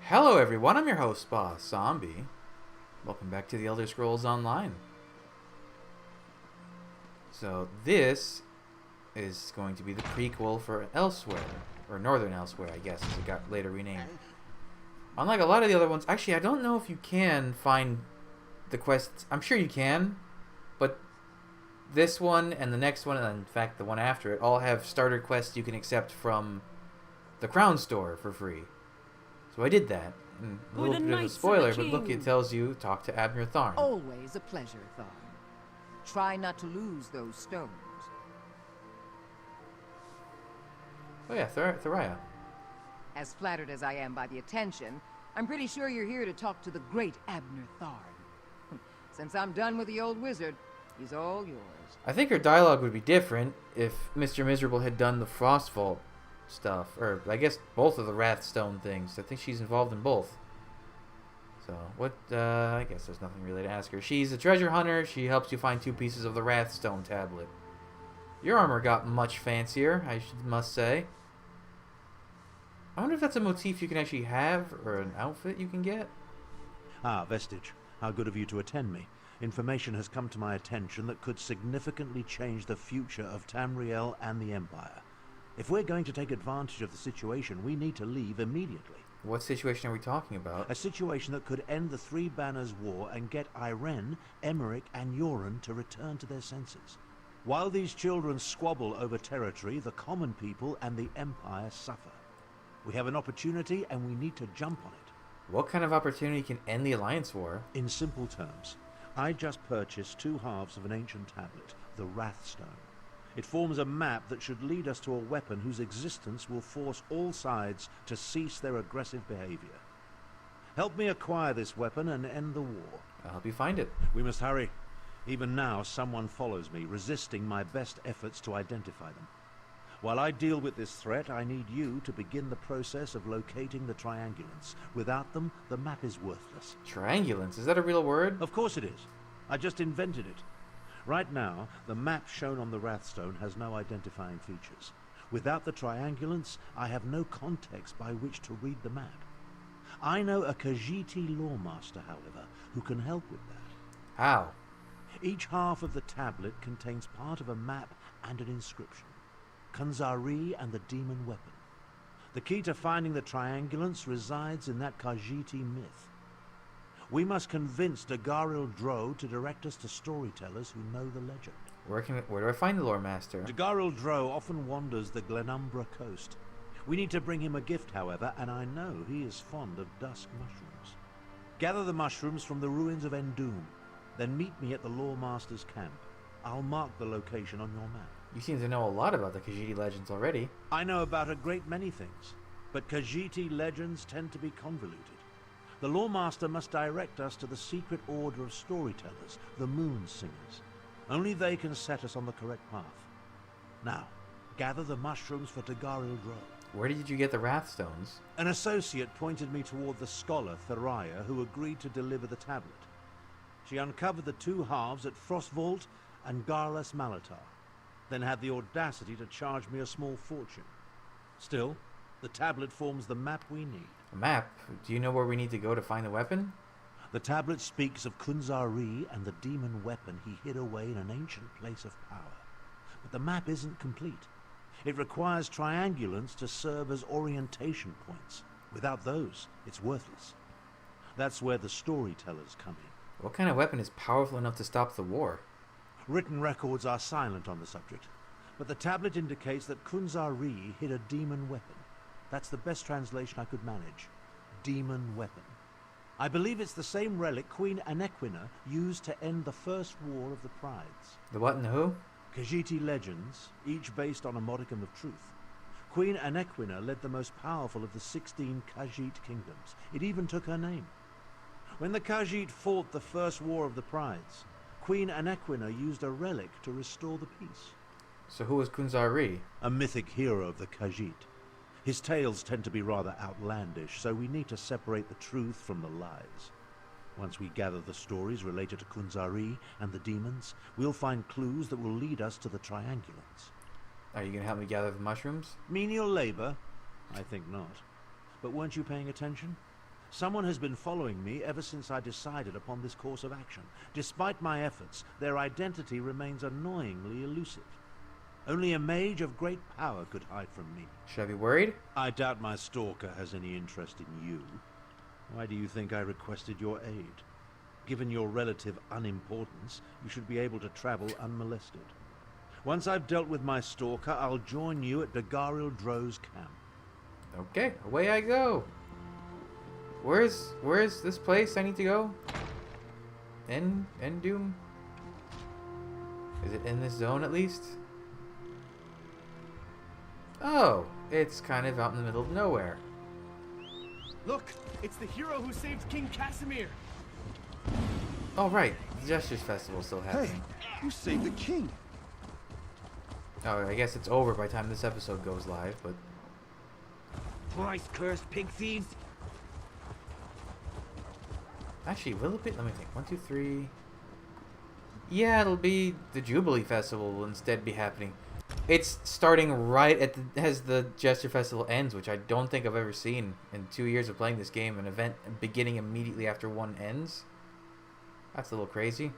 Hello everyone, I'm your host, Boss Zombie. Welcome back to the Elder Scrolls Online. So this is going to be the prequel for Elsweyr, or Northern Elsweyr, I guess, as it got later renamed. Unlike a lot of the other ones, actually I don't know if you can find the quests. I'm sure you can, but this one and the next one, and in fact the one after it, all have starter quests you can accept from the Crown Store for free. So I did that. And a little bit of a spoiler, but look, it tells you talk to Abner Tharn. Always a pleasure, Tharn. Try not to lose those stones. Oh yeah, Thariah. As flattered as I am by the attention, I'm pretty sure you're here to talk to the great Abner Tharn. Since I'm done with the old wizard, he's all yours. I think her dialogue would be different if Mr. Miserable had done the Frostvault stuff, or I guess both of the Wrathstone things. I think she's involved in both. So what? I guess there's nothing really to ask her. She's a treasure hunter. She helps you find 2 pieces of the Wrathstone tablet. Your armor got much fancier, must say. I wonder if that's a motif you can actually have, or an outfit you can get. Ah, Vestige. How good of you to attend me. Information has come to my attention that could significantly change the future of Tamriel and the Empire. If we're going to take advantage of the situation, we need to leave immediately. What situation are we talking about? A situation that could end the Three Banners War and get Irene, Emmerich, and Yoren to return to their senses. While these children squabble over territory, the common people and the Empire suffer. We have an opportunity and we need to jump on it. What kind of opportunity can end the Alliance War? In simple terms, I just purchased 2 halves of an ancient tablet, the Wrathstone. It forms a map that should lead us to a weapon whose existence will force all sides to cease their aggressive behavior. Help me acquire this weapon and end the war. I'll help you find it. We must hurry. Even now, someone follows me, resisting my best efforts to identify them. While I deal with this threat, I need you to begin the process of locating the triangulants. Without them, the map is worthless. Triangulants? Is that a real word? Of course it is. I just invented it. Right now, the map shown on the Wrathstone has no identifying features. Without the triangulants, I have no context by which to read the map. I know a Khajiiti lawmaster, however, who can help with that. How? Each half of the tablet contains part of a map and an inscription. Kunzari and the demon weapon. The key to finding the triangulants resides in that Khajiiti myth. We must convince Dagharil Dro to direct us to storytellers who know the legend. Where do I find the lore master? Dagharil Dro often wanders the Glenumbra coast. We need to bring him a gift, however, and I know he is fond of dusk mushrooms. Gather the mushrooms from the ruins of Endoom, then meet me at the lore master's camp. I'll mark the location on your map. You seem to know a lot about the Khajiiti legends already. I know about a great many things, but Khajiiti legends tend to be convoluted. The Lawmaster must direct us to the secret order of storytellers, the Moon Singers. Only they can set us on the correct path. Now, gather the mushrooms for Dagharil Dro. Where did you get the Wrathstones? An associate pointed me toward the scholar, Thariah, who agreed to deliver the tablet. She uncovered the 2 halves at Frostvault and Garlas Malatar, then had the audacity to charge me a small fortune. Still, the tablet forms the map we need. A map? Do you know where we need to go to find the weapon? The tablet speaks of Kunzari and the demon weapon he hid away in an ancient place of power. But the map isn't complete. It requires triangulants to serve as orientation points. Without those, it's worthless. That's where the storytellers come in. What kind of weapon is powerful enough to stop the war? Written records are silent on the subject, but the tablet indicates that Kunzari hid a demon weapon. That's the best translation I could manage. Demon weapon. I believe it's the same relic Queen Anequina used to end the first war of the Prides. The what and the who? Khajiiti legends, each based on a modicum of truth. Queen Anequina led the most powerful of the 16 Khajiit kingdoms. It even took her name. When the Khajiit fought the first war of the Prides, Queen Anequina used a relic to restore the peace. So who was Kunzari? A mythic hero of the Khajiit. His tales tend to be rather outlandish, so we need to separate the truth from the lies. Once we gather the stories related to Kunzari and the demons, we'll find clues that will lead us to the triangulants. Are you going to help me gather the mushrooms? Menial labor? I think not. But weren't you paying attention? Someone has been following me ever since I decided upon this course of action. Despite my efforts, their identity remains annoyingly elusive. Only a mage of great power could hide from me. Should I be worried? I doubt my stalker has any interest in you. Why do you think I requested your aid? Given your relative unimportance, you should be able to travel unmolested. Once I've dealt with my stalker, I'll join you at Dagaril Dro's camp. Okay, away I go. Where's this place I need to go? Doom? Is it in this zone at least? Oh, it's kind of out in the middle of nowhere. Look, it's the hero who saved King Casimir. Oh right, the Gestures Festival is still happening. Hey, you saved the king. Oh, I guess it's over by the time this episode goes live, but... Twice cursed pig thieves. Actually, will it be? Let me think. 1, 2, 3... Yeah, it'll be... The Jubilee Festival will instead be happening. It's starting right at as the Gesture Festival ends, which I don't think I've ever seen in 2 years of playing this game. An event beginning immediately after one ends. That's a little crazy.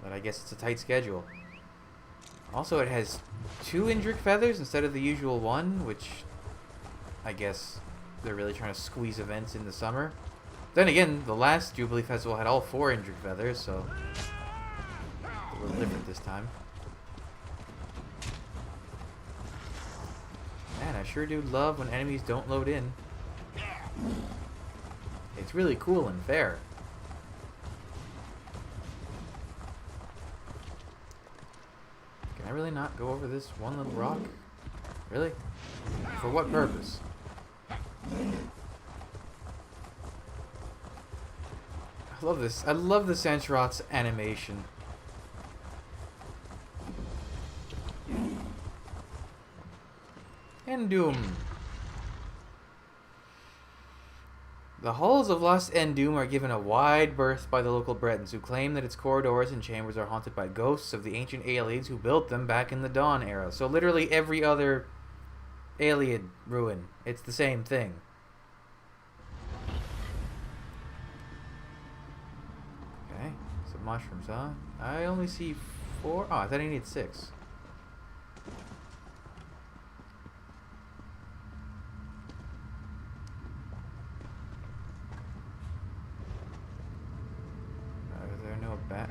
But I guess it's a tight schedule. Also, it has 2 Indrik feathers instead of the usual 1, which I guess they're really trying to squeeze events in the summer. Then again, the last Jubilee Festival had all 4 Indrik feathers, so a little different this time. Man, I sure do love when enemies don't load in. It's really cool and fair. Can I really not go over this one little rock? Really? For what purpose? I love this. I love the Sancherot's animation. Doom. The halls of Lost Doom are given a wide berth by the local Bretons, who claim that its corridors and chambers are haunted by ghosts of the ancient aliens who built them back in the Dawn era. So literally every other alien ruin, it's the same thing. Okay, some mushrooms, huh? I only see 4. Oh, I thought I needed 6.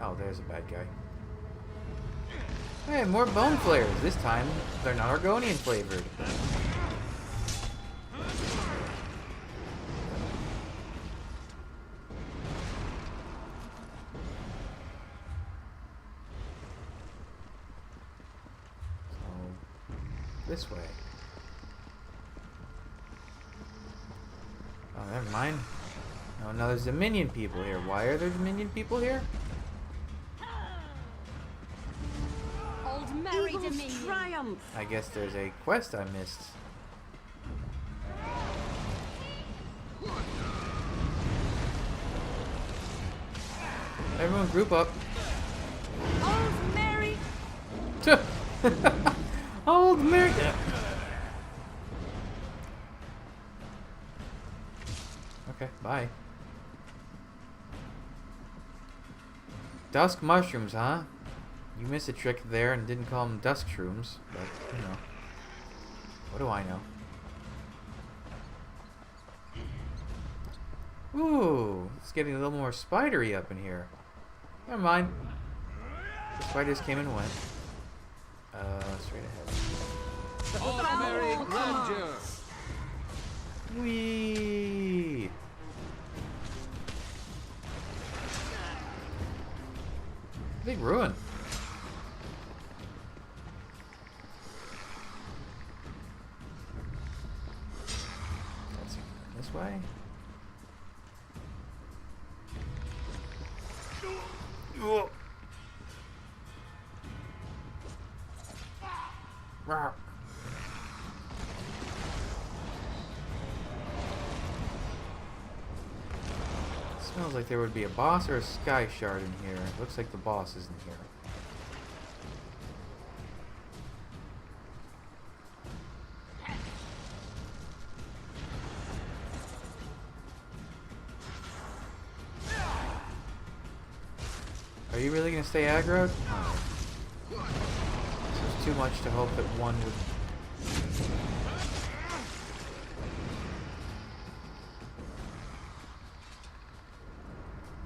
Oh, there's a bad guy. Hey, more bone flares. This time, they're not Argonian flavored. So, this way. Oh, never mind. Oh, no, there's Dominion people here. Why are there Dominion people here? Merry Dominion. Triumph. I guess there's a quest I missed. Everyone group up. Old Mary. Old Mary. Okay, bye. Dusk mushrooms, huh? You missed a trick there and didn't call them dusk shrooms, but, you know. What do I know? Ooh, it's getting a little more spidery up in here. Never mind. The spiders came and went. Straight ahead. All merry grandeur. Whee! Big ruin. This way? Smells like there would be a boss or a sky shard in here. Looks like the boss isn't here. Are you really gonna stay aggroed? This is too much to hope that one would.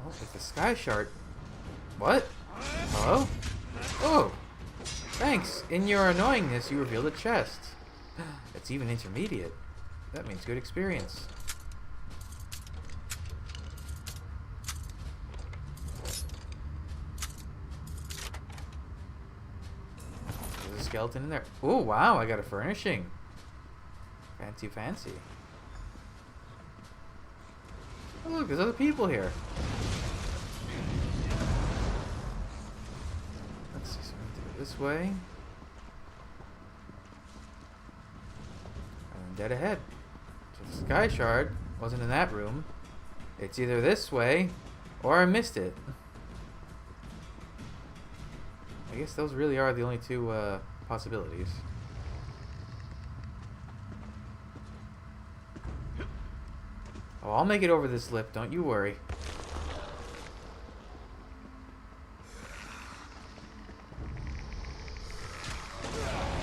Oh, it's the sky shard. What? Hello? Oh! Thanks! In your annoyingness, you revealed a chest. It's even intermediate. That means good experience. There's a skeleton in there. Oh, wow, I got a furnishing. Fancy, fancy. Oh, look, there's other people here. Let's see, so we need to go this way. And dead ahead. So the sky shard wasn't in that room. It's either this way, or I missed it. I guess those really are the only two possibilities. Oh, I'll make it over this lip, don't you worry.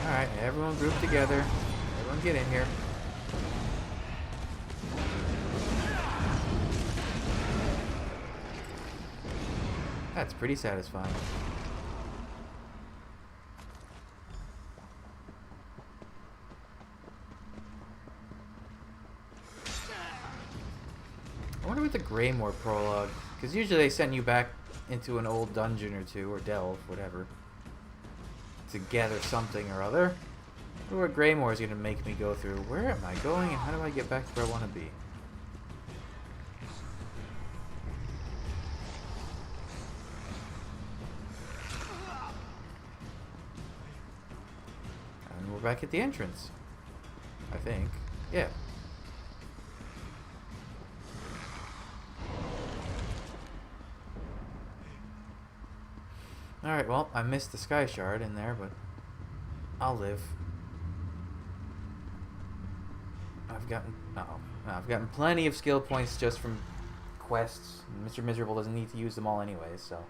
Alright, everyone group together. Everyone get in here. That's pretty satisfying. I wonder what the Greymore prologue, because usually they send you back into an old dungeon or two, or delve, whatever, to gather something or other. I wonder what Greymore is going to make me go through. Where am I going, and how do I get back to where I want to be? And we're back at the entrance, I think. Yeah. Alright, well, I missed the sky shard in there, but I'll live. I've gotten plenty of skill points just from quests. Mr. Miserable doesn't need to use them all anyway, so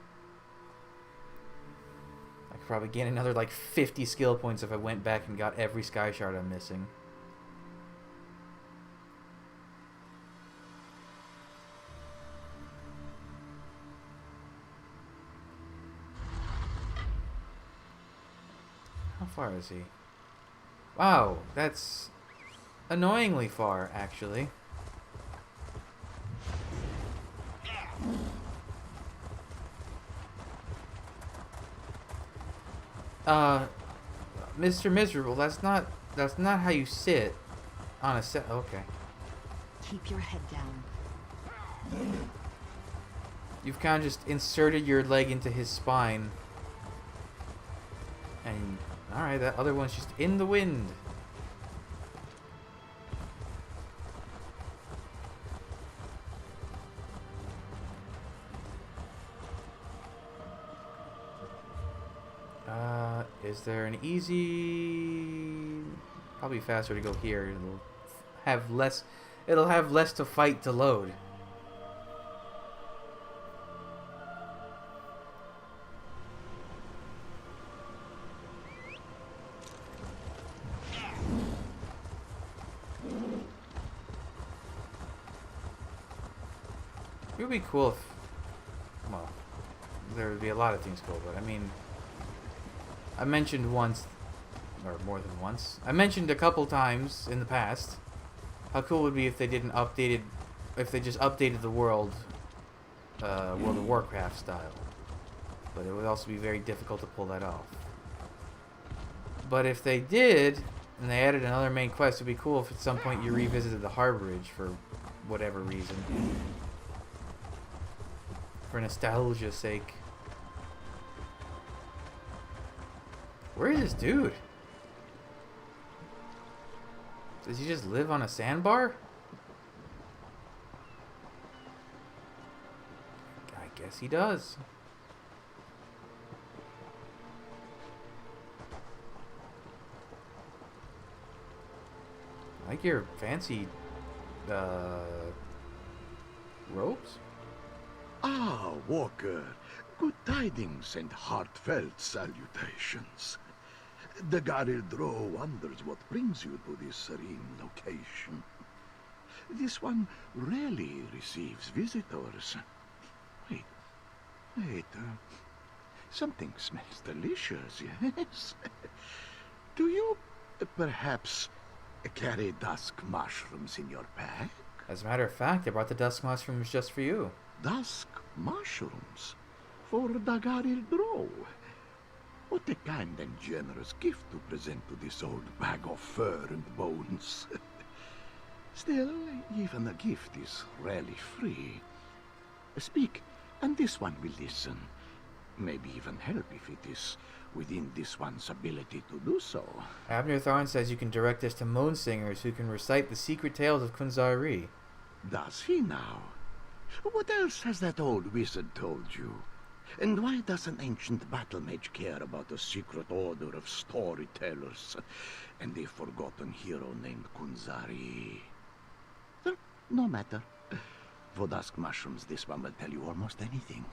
I could probably gain another like 50 skill points if I went back and got every sky shard I'm missing. How far is he? Wow, that's annoyingly far, actually. Mr. Miserable, that's not how you sit on a set. Okay. Keep your head down. You've kind of just inserted your leg into his spine. And alright, that other one's just in the wind. Is there an easy... Probably faster to go here. It'll have less to fight to load. It would be cool if... Well, there would be a lot of things cool, but I mean... I mentioned once, or more than once, I mentioned a couple times in the past how cool it would be if they didn't updated, if they just updated the world, World of Warcraft style. But it would also be very difficult to pull that off. But if they did, and they added another main quest, it'd be cool if at some point you revisited the Harborage for whatever reason. For nostalgia's sake. Where is this dude? Does he just live on a sandbar? I guess he does. I like your fancy robes. Ah, Walker. Good tidings and heartfelt salutations. The Garildro wonders what brings you to this serene location. This one rarely receives visitors. Wait, something smells delicious, yes? Do you perhaps carry dusk mushrooms in your pack? As a matter of fact, I brought the dusk mushrooms just for you. Dusk mushrooms? For the Garildro? What a kind and generous gift to present to this old bag of fur and bones. Still, even a gift is rarely free. Speak, and this one will listen. Maybe even help if it is within this one's ability to do so. Abner Tharn says you can direct us to moon singers who can recite the secret tales of Kunzari. Does he now? What else has that old wizard told you? And why does an ancient battle mage care about a secret order of storytellers and a forgotten hero named Kunzari? No matter. For dusk mushrooms, this one will tell you almost anything.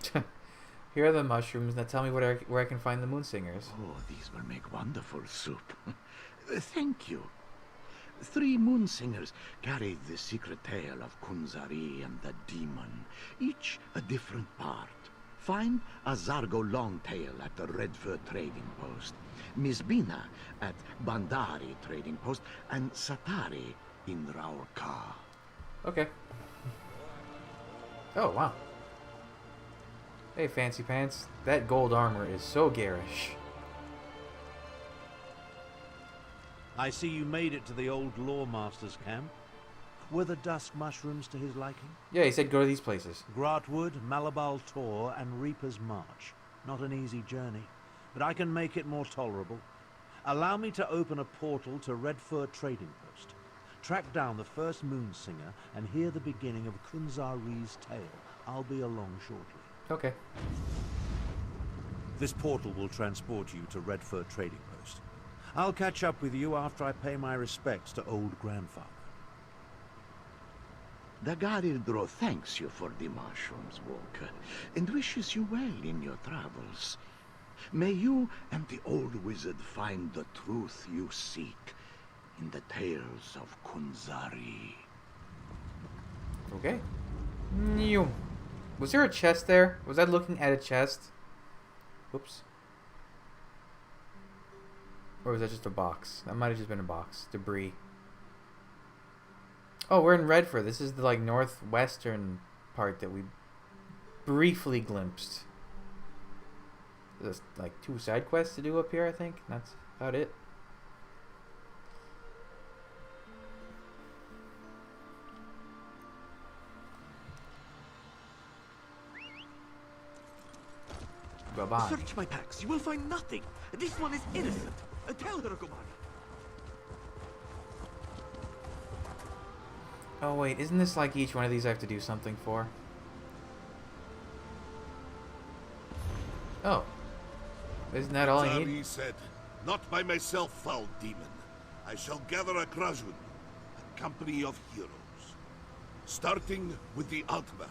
Here are the mushrooms. Now tell me where I can find the moon singers. Oh, these will make wonderful soup. Thank you. 3 moon singers carried the secret tale of Kunzari and the demon, each a different part. Find a Zargo Longtail at the Redfur Trading Post, Misbina at Bandari Trading Post, and Satari in Raurka. Okay. Oh, wow. Hey, Fancy Pants. That gold armor is so garish. I see you made it to the old Lawmaster's camp. Were the dusk mushrooms to his liking? Yeah, he said go to these places. Gratwood, Malabal Tor, and Reaper's March. Not an easy journey, but I can make it more tolerable. Allow me to open a portal to Redfur Trading Post. Track down the first moon singer and hear the beginning of Kunzari's tale. I'll be along shortly. Okay. This portal will transport you to Redfur Trading Post. I'll catch up with you after I pay my respects to old grandfather. The Garildro thanks you for the mushrooms, Walker, and wishes you well in your travels. May you and the old wizard find the truth you seek in the tales of Kunzari. Okay. Nyum. Was there a chest there? Was I looking at a chest? Oops. Or was that just a box? That might have just been a box. Debris. Oh, we're in Redford. This is the like northwestern part that we briefly glimpsed. There's like 2 side quests to do up here, I think. That's about it. Bye-bye. Search my packs. You will find nothing. This one is innocent. Tell her, Gomani. Oh wait, isn't this like each one of these I have to do something for? Oh. Isn't that all I need? Zari said, "Not by myself, foul demon. I shall gather a Krajun, a company of heroes. Starting with the Altmer,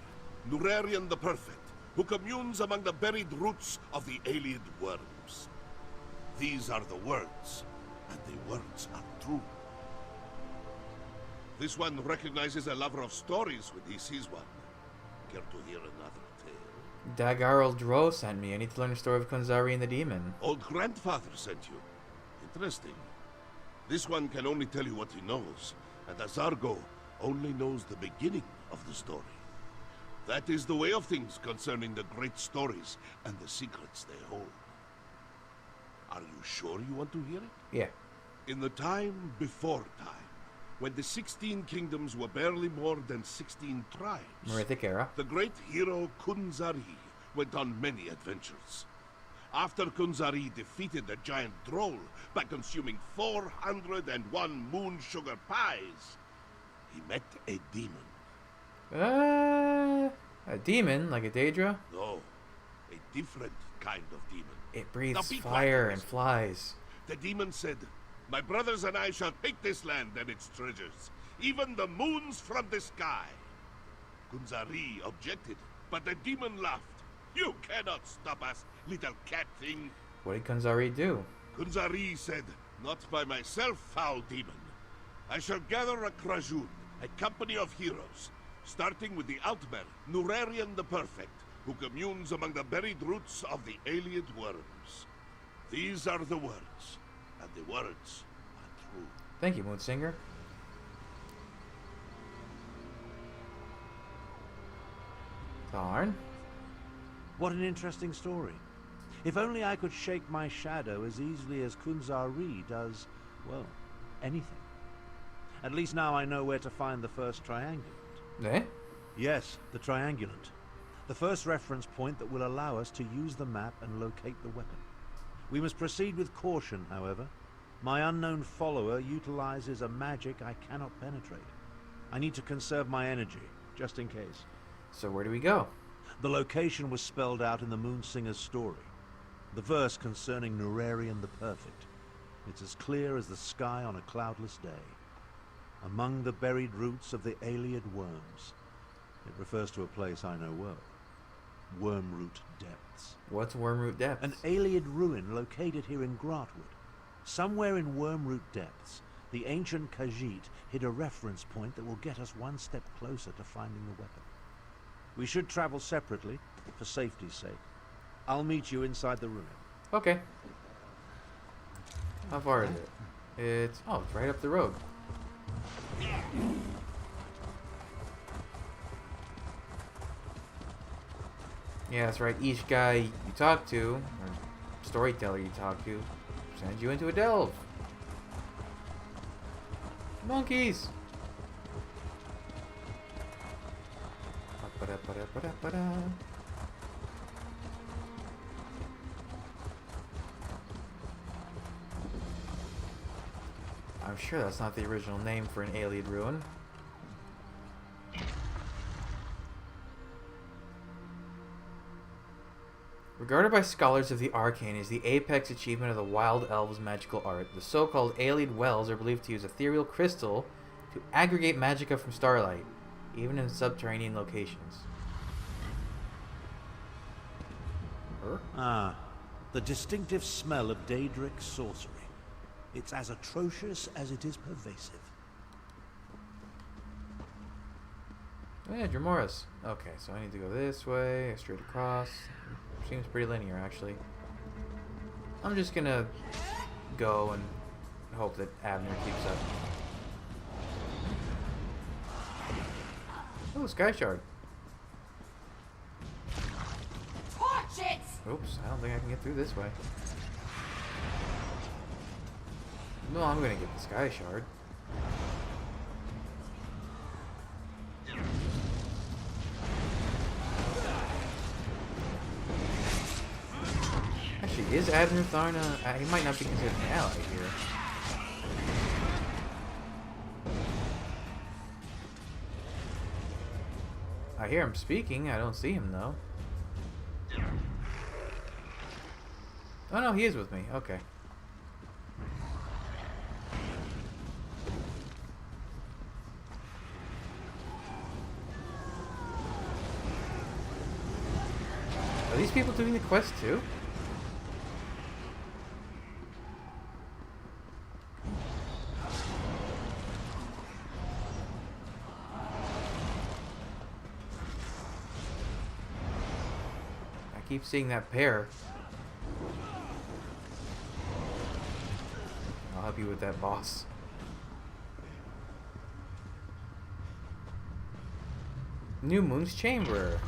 Nurarian the Perfect, who communes among the buried roots of the alien worms. These are the words, and the words are true. This one recognizes a lover of stories when he sees one. Care to hear another tale? Dagarl Dro sent me. I need to learn the story of Kunzari and the demon. Old grandfather sent you. Interesting. This one can only tell you what he knows, and Azargo only knows the beginning of the story. That is the way of things concerning the great stories and the secrets they hold. Are you sure you want to hear it? Yeah. In the time before time, when the 16 kingdoms were barely more than 16 tribes, Merithic era. the great hero Kunzari went on many adventures. After Kunzari defeated the giant troll by consuming 401 moon sugar pies, he met a demon. A demon? Like a Daedra? No, a different kind of demon. It breathes Now be fire quiet. and flies. The demon said, "My brothers and I shall take this land and its treasures, even the moons from the sky." Kunzari objected, but the demon laughed. You cannot stop us, little cat thing. What did Kanzari do? Kunzari said, not by myself, foul demon. I shall gather a Krajun, a company of heroes, starting with the Altmer, Nurarian the Perfect, who communes among the buried roots of the Alien worms. These are the words, and the words are true. Thank you, Moonsinger. Darn. What an interesting story. If only I could shake my shadow as easily as Kunzari does, well, anything. At least now I know where to find the first triangulant. Eh? Yes, the triangulant. The first reference point that will allow us to use the map and locate the weapon. We must proceed with caution, however. My unknown follower utilizes a magic I cannot penetrate. I need to conserve my energy, just in case. So where do we go? The location was spelled out in the Moonsinger's story. The verse concerning Nurarian the Perfect. It's as clear as the sky on a cloudless day. Among the buried roots of the Alien worms. It refers to a place I know well. Wormroot Depths. What's Wormroot Depths? An alien ruin located here in Gratwood. Somewhere in Wormroot Depths, the ancient Khajiit hid a reference point that will get us one step closer to finding the weapon. We should travel separately, for safety's sake. I'll meet you inside the ruin. Okay. How far is it? It's right up the road. Yeah, that's right. Each guy you talk to, or storyteller you talk to, sends you into a delve. Monkeys! Ba-da-ba-da-ba-da-ba-da. I'm sure that's not the original name for an alien ruin. Regarded by scholars of the arcane as the apex achievement of the wild elves' magical art, the so-called Alien Wells are believed to use ethereal crystal to aggregate magicka from starlight, even in subterranean locations. Ah, the distinctive smell of Daedric sorcery. It's as atrocious as it is pervasive. Yeah, Dramoris. Okay, so I need to go this way, straight across. Seems pretty linear, actually. I'm just gonna go and hope that Abner keeps up. Oh, Sky Shard. Oops, I don't think I can get through this way. No, I'm gonna get the Sky Shard. Actually, is Abner Tharna... he might not be considered an ally here. I hear him speaking, I don't see him though. Oh no, he is with me, okay. Are these people doing the quest too? I keep seeing that pair. I'll help you with that boss. New Moon's Chamber.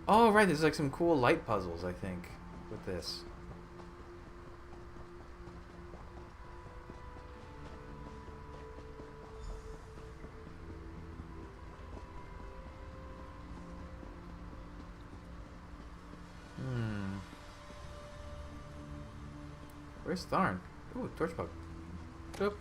Oh, right, there's like some cool light puzzles, I think, with this. Where's Tharn? Ooh, Torchbug. Boop.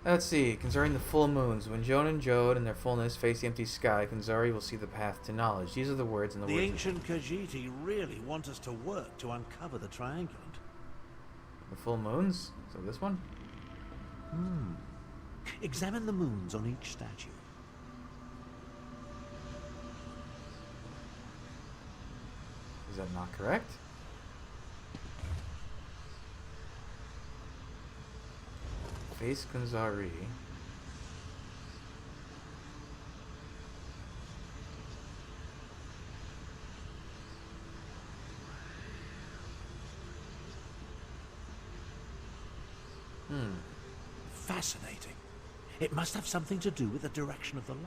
Let's see. Concerning the full moons, when Joan and Jode in their fullness face the empty sky, Kunzari will see the path to knowledge. These are the words in the The words. ancient Khajiit really want us to work to uncover the triangulant. The full moons? So this one? Examine the moons on each statue. Is that not correct? Face Kunzari. Fascinating. It must have something to do with the direction of the light.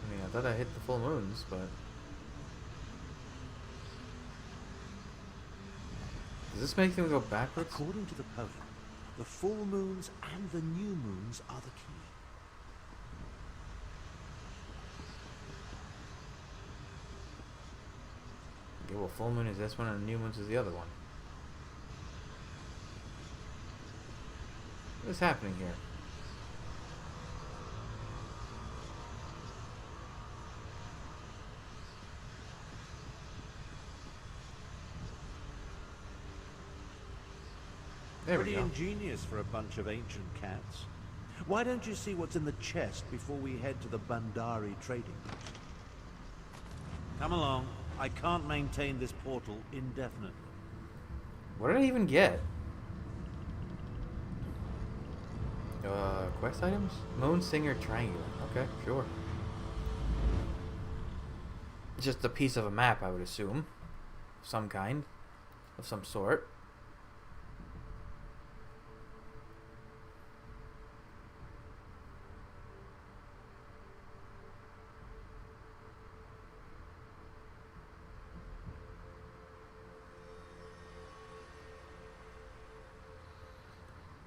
I mean, I thought I hit the full moons, but... Does this make them go backwards? According to the poem, the full moons and the new moons are the key. Okay, well, full moon is this one and new moons is the other one. What is happening here? There we Pretty go. ingenious for a bunch of ancient cats. Why don't you see what's in the chest before we head to the Bandari trading post? Come along. I can't maintain this portal indefinitely. What did I even get? Quest items? Moon Singer Triangular. Okay, sure. Just a piece of a map, I would assume. Some kind. Of some sort.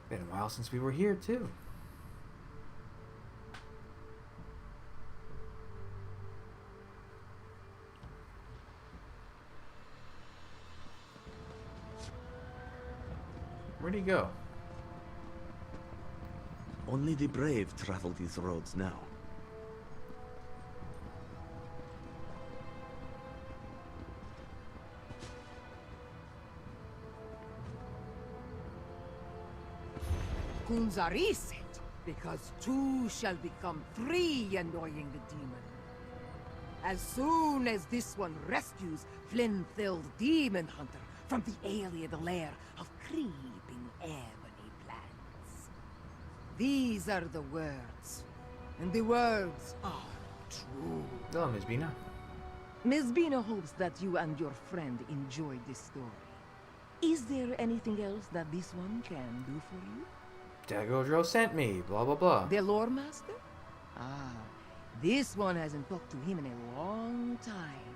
Been a while since we were here, too. Where'd he go? Only the brave travel these roads now. Kunzari said, because two shall become three, annoying the demon. As soon as this one rescues Flynn-filled demon hunter from the alien lair of creeping ebony plants. These are the words, and the words are true. Hello, Miss Bina. Miss Bina hopes that you and your friend enjoyed this story. Is there anything else that this one can do for you? Dagodro sent me, blah blah blah. The lore master? Ah, this one hasn't talked to him in a long time.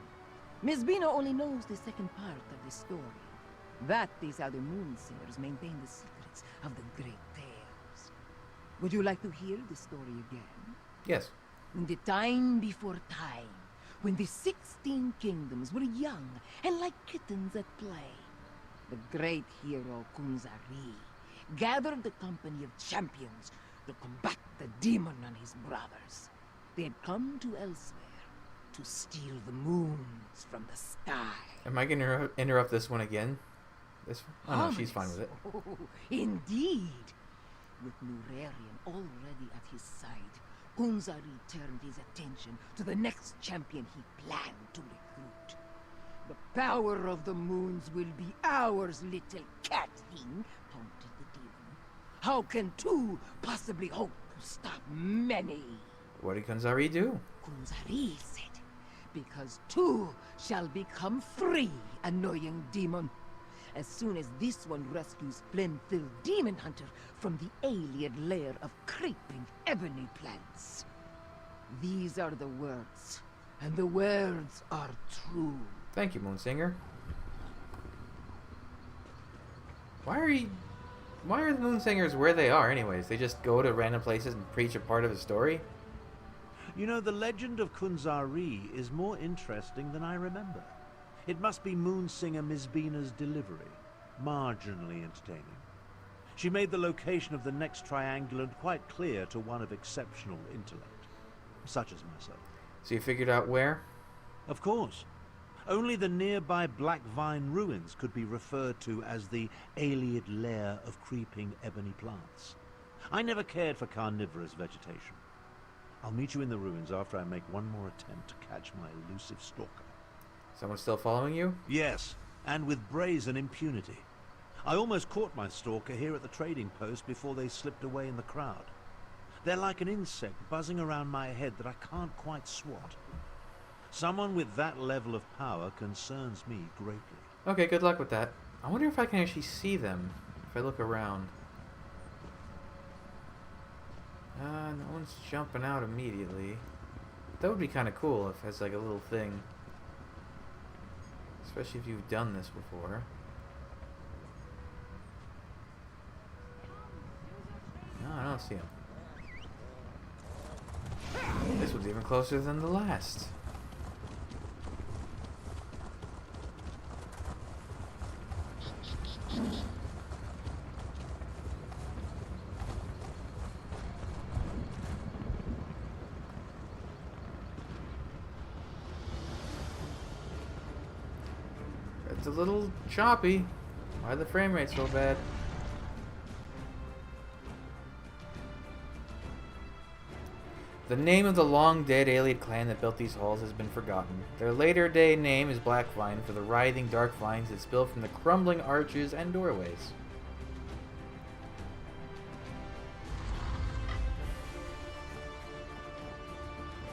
Miss Bina only knows the second part of the story. That is how the Moon Singers maintain the secrets of the great tales. Would you like to hear the story again? Yes. In the time before time, when the 16 kingdoms were young and like kittens at play, the great hero Kunzari gathered the company of champions to combat the demon and his brothers. They had come to Elsweyr to steal the moons from the sky. Am I gonna interrupt this one again? This one? Oh no, she's fine with it. Oh, indeed. With Nurarian already at his side, Kunzari turned his attention to the next champion he planned to recruit. The power of the moons will be ours, little cat thing, taunted the demon. How can two possibly hope to stop many? What did Kunzari do? Kunzari said, because two shall become three, annoying demon. As soon as this one rescues Flynn-filled demon hunter from the alien lair of creeping ebony plants. These are the words, and the words are true. Thank you, Moonsinger. Why are the Moonsingers where they are anyways? They just go to random places and preach a part of a story? You know, the legend of Kunzari is more interesting than I remember. It must be Moonsinger Miss Bina's delivery. Marginally entertaining. She made the location of the next triangulant quite clear to one of exceptional intellect, such as myself. So you figured out where? Of course. Only the nearby Black Vine ruins could be referred to as the Ayleid lair of creeping ebony plants. I never cared for carnivorous vegetation. I'll meet you in the ruins after I make one more attempt to catch my elusive stalker. Someone still following you? Yes, and with brazen impunity. I almost caught my stalker here at the trading post before they slipped away in the crowd. They're like an insect buzzing around my head that I can't quite swat. Someone with that level of power concerns me greatly. Okay, good luck with that. I wonder if I can actually see them if I look around. No one's jumping out immediately. That would be kind of cool if it's like a little thing. Especially if you've done this before. No, I don't see him. This one's even closer than the last. It's a little choppy. Why are the frame rate so bad? The name of the long-dead Ayleid clan that built these halls has been forgotten. Their later-day name is Blackvine for the writhing dark vines that spill from the crumbling arches and doorways.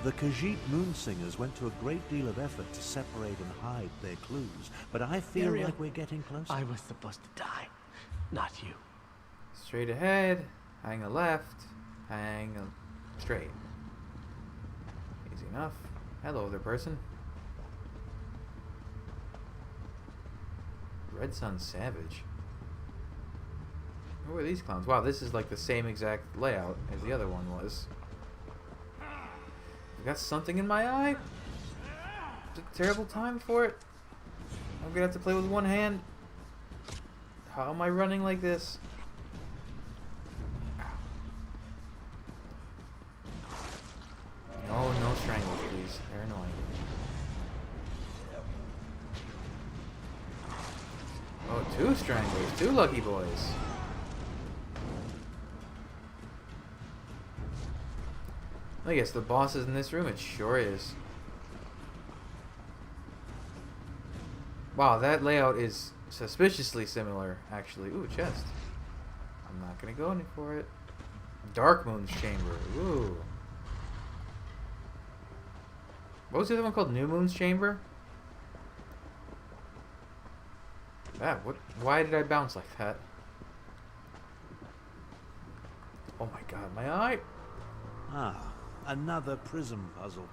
The Khajiit Moonsingers went to a great deal of effort to separate and hide their clues, but I feel Ariel, like we're getting closer. I was supposed to die, not you. Straight ahead, hang a left, hang a straight. Easy enough. Hello there, person. Red Sun Savage. Who are these clowns? Wow, this is like the same exact layout as the other one was. I got something in my eye. It's a terrible time for it. I'm gonna have to play with one hand. How am I running like this? No, no strangles, please. They're annoying. Oh, two stranglers. Two lucky boys. I guess the boss is in this room. It sure is. Wow, that layout is suspiciously similar, actually. Ooh, chest. I'm not gonna go any for it. Dark Moon's Chamber. Ooh. What was the other one called? New Moon's Chamber? Ah, what? Why did I bounce like that? Oh my god, my eye! Ah, another prism puzzle.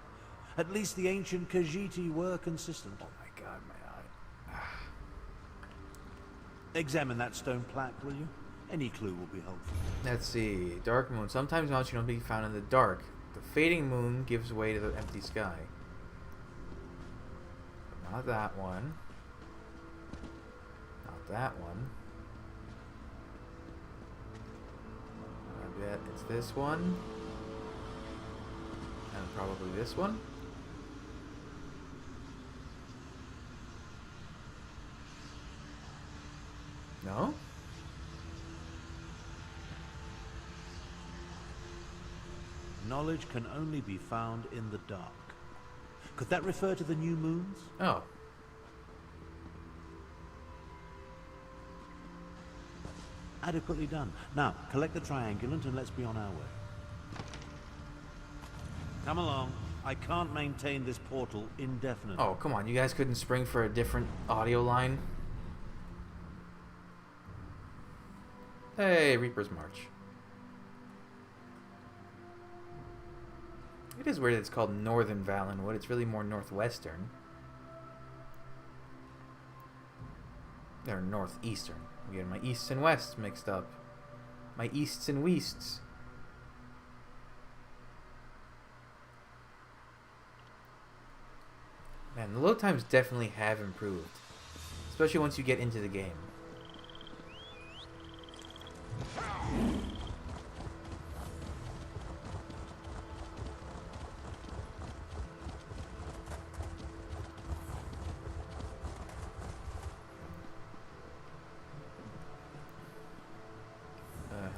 At least the ancient Khajiiti were consistent. Oh my god, my eye. Examine that stone plaque, will you? Any clue will be helpful. Let's see. Dark Moon. Sometimes mounts can only be found in the dark. The fading moon gives way to the empty sky. But not that one. Not that one. I bet it's this one. And probably this one. No? Knowledge can only be found in the dark. Could that refer to the new moons? Oh. Adequately done. Now, collect the triangulant and let's be on our way. Come along. I can't maintain this portal indefinitely. Oh, come on. You guys couldn't spring for a different audio line? Hey, Reaper's March. It is weird that it's called Northern Valenwood. It's really more northwestern. Or northeastern. I'm getting my easts and wests mixed up. My easts and wests. Man, the load times definitely have improved. Especially once you get into the game.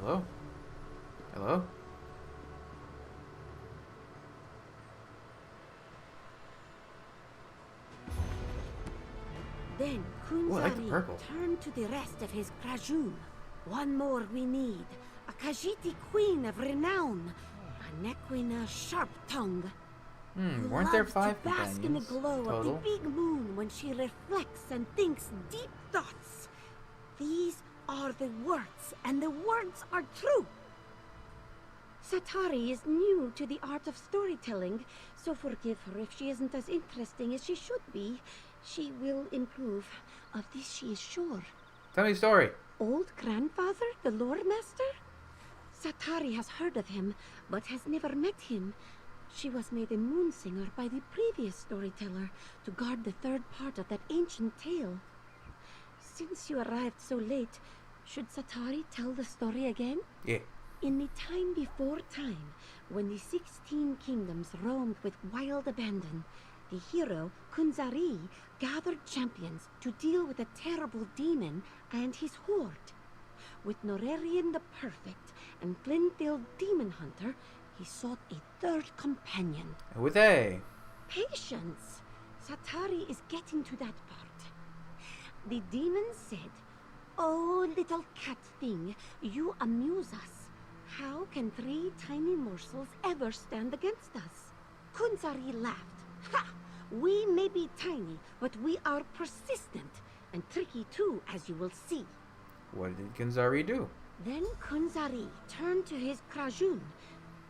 Hello? Hello? Then Ooh, I like the Kunzari purple. turned to the rest of his Krajun. One more we need. A Khajiiti queen of renown. A Nequina sharp-tongue. Who Weren't there loves 5 to bask in the companions glow of the total? big moon when she reflects and thinks deep thoughts. These are the words, and the words are true. Satari is new to the art of storytelling, so forgive her if she isn't as interesting as she should be. She will improve. Of this she is sure. Tell me a story. Old grandfather, the Lord Master? Satari has heard of him, but has never met him. She was made a moon singer by the previous storyteller to guard the third part of that ancient tale. Since you arrived so late, should Satari tell the story again? Yeah. In the time before time, when the 16 kingdoms roamed with wild abandon, the hero, Kunzari, gathered champions to deal with a terrible demon and his horde. With Norarian the Perfect and Flintfield Demon Hunter, he sought a third companion. Who were they? Patience! Satari is getting to that part. The demon said, "Oh, little cat thing, you amuse us. How can 3 tiny morsels ever stand against us?" Kunzari laughed. "Ha! We may be tiny, but we are persistent, and tricky too, as you will see." What did Kunzari do? Then Kunzari turned to his Krajun.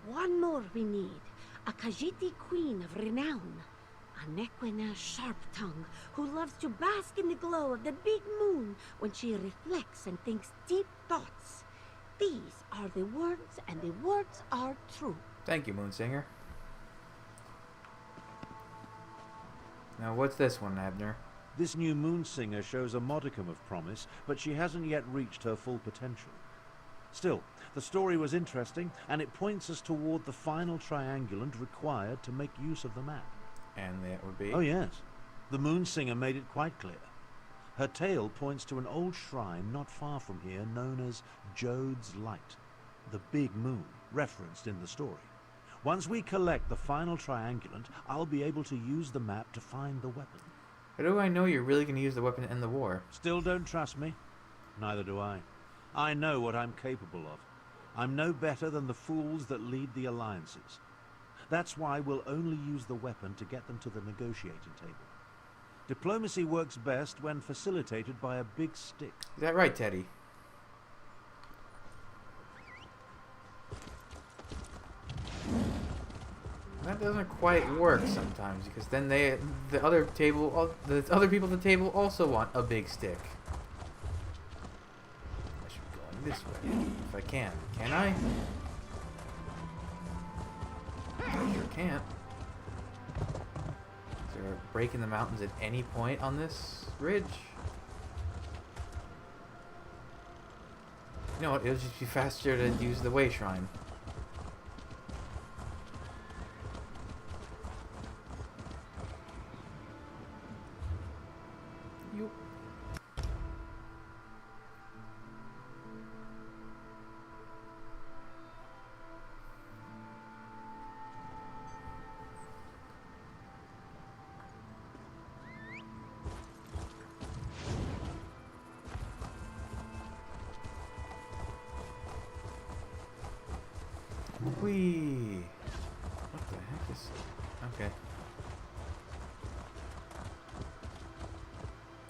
One more we need. A Khajiiti queen of renown. A Nequina sharp-tongue who loves to bask in the glow of the big moon when she reflects and thinks deep thoughts. These are the words, and the words are true. Thank you, Moonsinger. Now, what's this one, Abner? This new moon singer shows a modicum of promise, but she hasn't yet reached her full potential. Still, the story was interesting, and it points us toward the final triangulant required to make use of the map. And that would be? Oh yes, the moon singer made it quite clear. Her tale points to an old shrine not far from here known as Jode's Light, the big moon referenced in the story. Once we collect the final triangulant, I'll be able to use the map to find the weapon. How do I know you're really going to use the weapon to end the war? Still don't trust me? Neither do I. I know what I'm capable of. I'm no better than the fools that lead the alliances. That's why we'll only use the weapon to get them to the negotiating table. Diplomacy works best when facilitated by a big stick. Is that right, Teddy? That doesn't quite work sometimes because then the other people at the table also want a big stick. I should be going this way if I can. Can I? I sure can't. Is there a break in the mountains at any point on this ridge? You know what? It'll just be faster to use the way shrine. Yoop. Whee! What the heck is... Okay.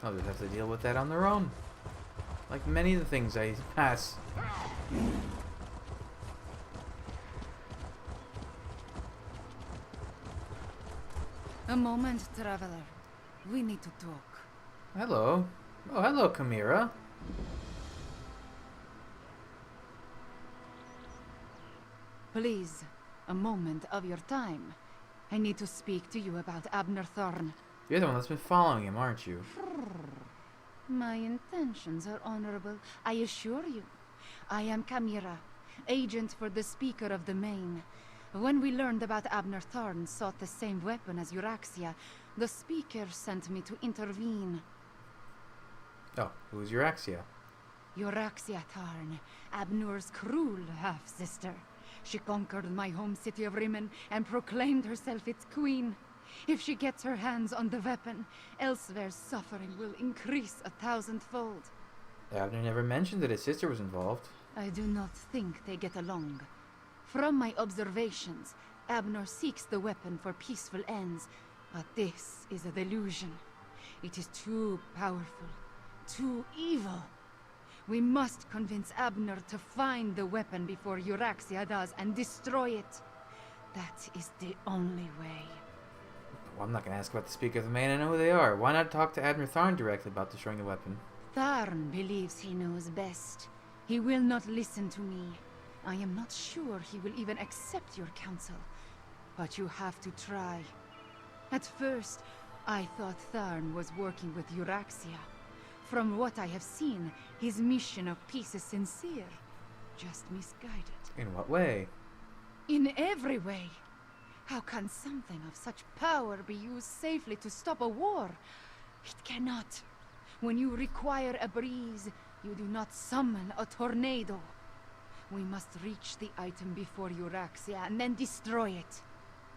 I'll just have to deal with that on their own. Like many of the things I pass. A moment, traveler. We need to talk. Hello. Oh, hello, Chimera. Please, a moment of your time. I need to speak to you about Abner Thorn. You're the one that's been following him, aren't you? My intentions are honorable, I assure you. I am Chimera, agent for the Speaker of the Main. When we learned about Abner Tharn sought the same weapon as Euraxia, the Speaker sent me to intervene. Oh, who's Euraxia? Euraxia Tharn, Abner's cruel half-sister. She conquered my home city of Rimmon and proclaimed herself its queen. If she gets her hands on the weapon, Elsweyr's suffering will increase 1,000-fold. Abner never mentioned that his sister was involved. I do not think they get along. From my observations, Abner seeks the weapon for peaceful ends, but this is a delusion. It is too powerful, too evil. We must convince Abner to find the weapon before Euraxia does and destroy it. That is the only way. Well, I'm not going to ask about the Speaker of the Main. I know who they are. Why not talk to Abner Tharn directly about destroying the weapon? Tharn believes he knows best. He will not listen to me. I am not sure he will even accept your counsel. But you have to try. At first, I thought Tharn was working with Euraxia. From what I have seen, his mission of peace is sincere. Just misguided. In what way? In every way. How can something of such power be used safely to stop a war? It cannot. When you require a breeze, you do not summon a tornado. We must reach the item before Euraxia and then destroy it.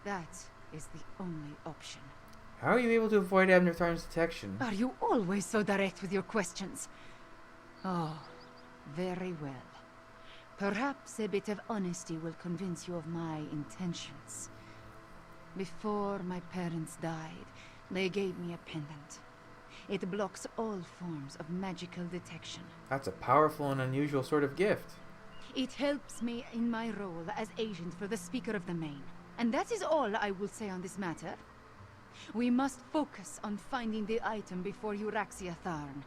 That is the only option. How are you able to avoid Abner Tharn's detection? Are you always so direct with your questions? Oh, very well. Perhaps a bit of honesty will convince you of my intentions. Before my parents died, they gave me a pendant. It blocks all forms of magical detection. That's a powerful and unusual sort of gift. It helps me in my role as agent for the Speaker of the Main. And that is all I will say on this matter. We must focus on finding the item before Euraxia Tharn.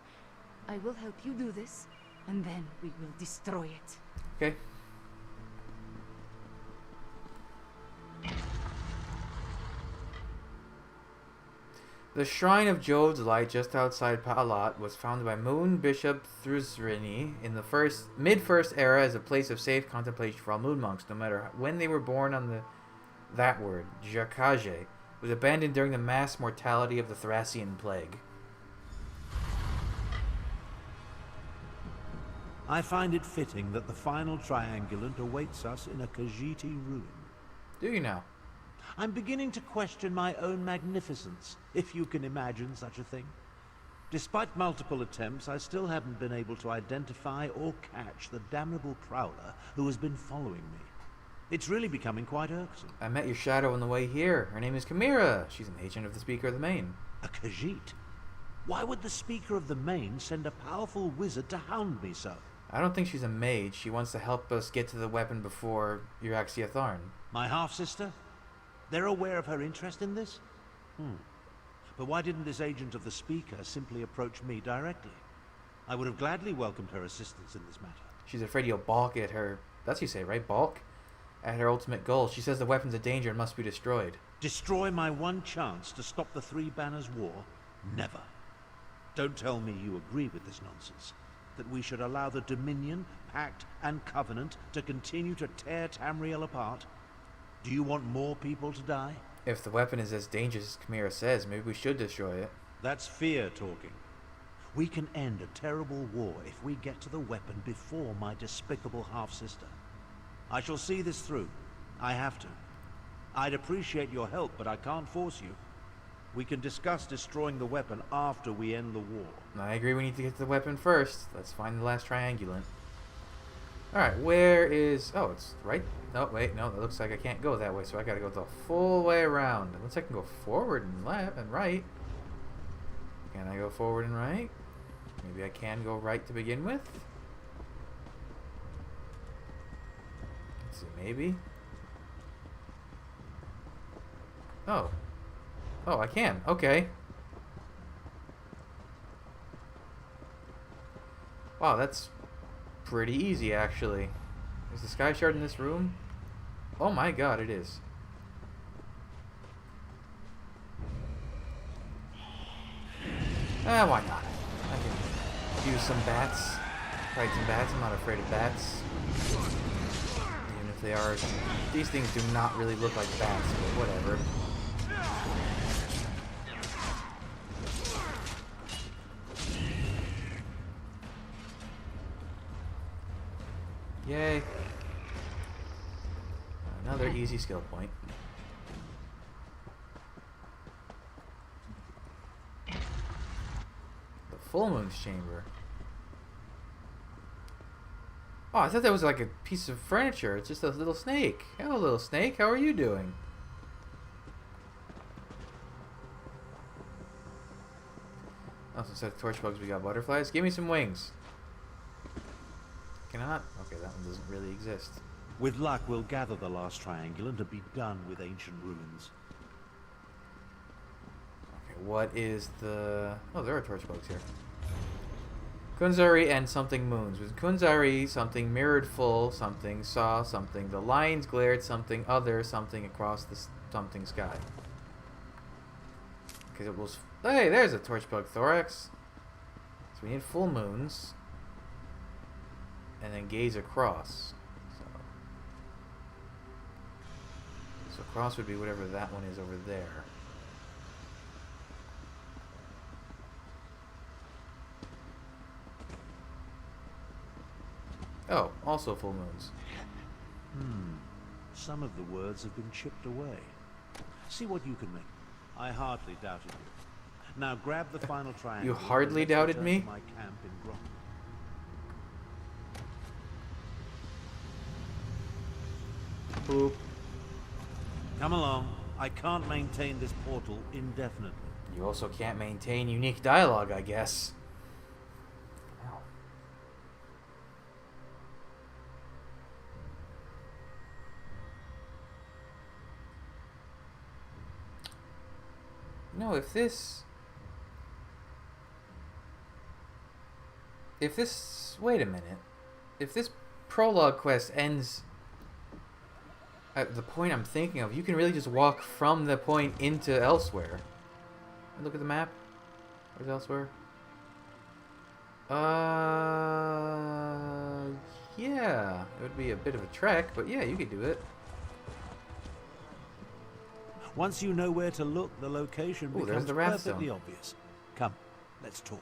I will help you do this, and then we will destroy it. Okay. The Shrine of Jove's Light just outside Pa'alat was founded by Moon Bishop Thruzrini in the mid-First Era as a place of safe contemplation for all moon monks, no matter when they were born on that word, Jakage, was abandoned during the mass mortality of the Thracian Plague. I find it fitting that the final triangulant awaits us in a Khajiiti ruin. Do you now? I'm beginning to question my own magnificence, if you can imagine such a thing. Despite multiple attempts, I still haven't been able to identify or catch the damnable prowler who has been following me. It's really becoming quite irksome. I met your shadow on the way here. Her name is Chimera. She's an agent of the Speaker of the Main. A Khajiit? Why would the Speaker of the Main send a powerful wizard to hound me so? I don't think she's a mage. She wants to help us get to the weapon before Euraxia Tharn. My half-sister? They're aware of her interest in this? But why didn't this agent of the Speaker simply approach me directly? I would have gladly welcomed her assistance in this matter. She's afraid you'll balk at her... That's what you say, right? Balk? At her ultimate goal. She says the weapon's a danger and must be destroyed. Destroy my one chance to stop the Three Banners War? Never. Don't tell me you agree with this nonsense. That we should allow the Dominion, Pact, and Covenant to continue to tear Tamriel apart? Do you want more people to die? If the weapon is as dangerous as Chimera says, maybe we should destroy it. That's fear talking. We can end a terrible war if we get to the weapon before my despicable half-sister. I shall see this through. I have to. I'd appreciate your help, but I can't force you. We can discuss destroying the weapon after we end the war. I agree we need to get to the weapon first. Let's find the last triangulant. Alright, where is... Oh, it's right... No, wait, no, it looks like I can't go that way, so I gotta go the full way around. Unless I can go forward and left and right. Can I go forward and right? Maybe I can go right to begin with? Let's see, maybe? Oh. Oh, I can. Okay. Wow, that's pretty easy, actually. Is the sky shard in this room? Oh my god, it is. Why not? I can use some bats. fight some bats. I'm not afraid of bats. Even if they are... These things do not really look like bats, but whatever. Yay. Another easy skill point. The Full Moon's Chamber. Oh, I thought that was like a piece of furniture. It's just a little snake. Hello, little snake. How are you doing? Oh, so instead of torch bugs, we got butterflies. Give me some wings. Can I not? Okay, that one doesn't really exist. With luck, we'll gather the last triangulant and be done with ancient ruins. Okay, what is the... Oh, there are torch bugs here. Kunzari and something moons. With Kunzari, something mirrored full, something saw something. The lines glared something other, something across the something sky. Because it was... Hey, there's a torch bug thorax. So we need full moons. And then gaze across. So across would be whatever that one is over there. Oh, also full moons. Some of the words have been chipped away. See what you can make. I hardly doubted you. Now grab the final triangle. You hardly doubted me? My camp in Grom. Boop. Come along. I can't maintain this portal indefinitely. You also can't maintain unique dialogue, I guess. Ow. No, if this... Wait a minute. If this prologue quest ends at the point I'm thinking of, you can really just walk from the point into Elsweyr. Look at the map. Where's Elsweyr? Yeah. It would be a bit of a trek, but yeah, you could do it. Once you know where to look, the location Ooh, there's becomes the Wrathstone. perfectly obvious. Come, let's talk.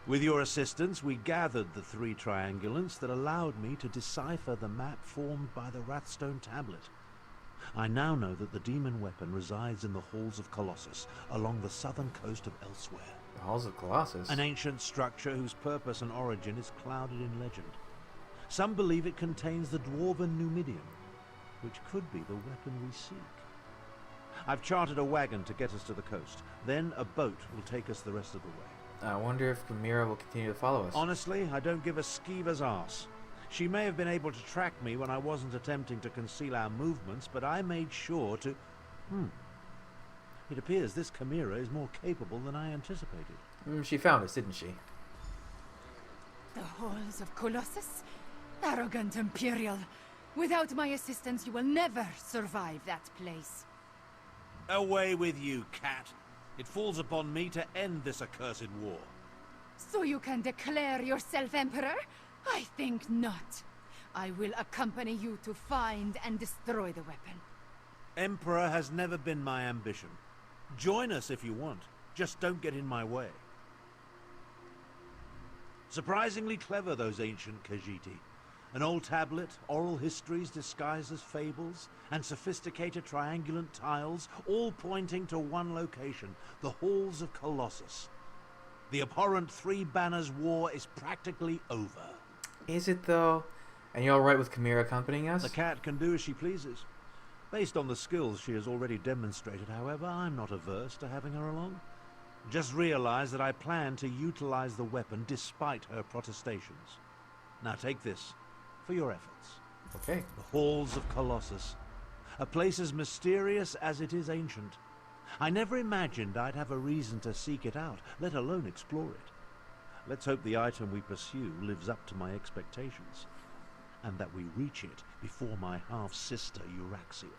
With your assistance, we gathered the 3 triangulants that allowed me to decipher the map formed by the Wrathstone tablet. I now know that the demon weapon resides in the Halls of Colossus, along the southern coast of Elsweyr. The Halls of Colossus? An ancient structure whose purpose and origin is clouded in legend. Some believe it contains the dwarven Numidium, which could be the weapon we seek. I've chartered a wagon to get us to the coast. Then a boat will take us the rest of the way. I wonder if Chimera will continue to follow us. Honestly, I don't give a skeever's arse. She may have been able to track me when I wasn't attempting to conceal our movements, but I made sure to... It appears this Chimera is more capable than I anticipated. She found us, didn't she? The halls of Colossus? Arrogant Imperial. Without my assistance, you will never survive that place. Away with you, cat. It falls upon me to end this accursed war. So you can declare yourself Emperor? I think not. I will accompany you to find and destroy the weapon. Emperor has never been my ambition. Join us if you want. Just don't get in my way. Surprisingly clever, those ancient Khajiit. An old tablet, oral histories disguised as fables, and sophisticated triangulant tiles, all pointing to one location, the Halls of Colossus. The abhorrent 3 Banners War is practically over. Is it, though? And you're alright with Chimera accompanying us? The cat can do as she pleases. Based on the skills she has already demonstrated, however, I'm not averse to having her along. Just realize that I plan to utilize the weapon despite her protestations. Now take this. For your efforts. Okay. The Halls of Colossus. A place as mysterious as it is ancient. I never imagined I'd have a reason to seek it out, let alone explore it. Let's hope the item we pursue lives up to my expectations, and that we reach it before my half-sister Euraxia.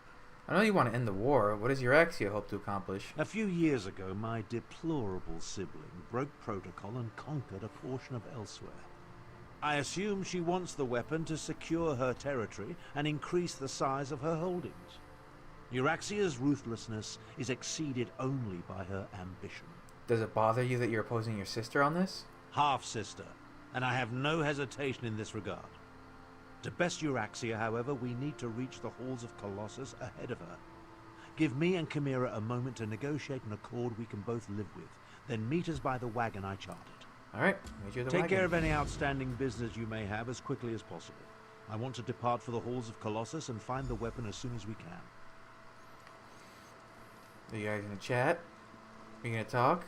I know you want to end the war. What does Euraxia hope to accomplish? A few years ago, my deplorable sibling broke protocol and conquered a portion of Elsweyr. I assume she wants the weapon to secure her territory and increase the size of her holdings. Euraxia's ruthlessness is exceeded only by her ambition. Does it bother you that you're opposing your sister on this? Half-sister, and I have no hesitation in this regard. To best Euraxia, however, we need to reach the halls of Colossus ahead of her. Give me and Chimera a moment to negotiate an accord we can both live with, then meet us by the wagon I charted. Alright, meet you at the Take wagon. care of any outstanding business you may have as quickly as possible. I want to depart for the halls of Colossus and find the weapon as soon as we can. Are you guys gonna chat? Are you gonna talk?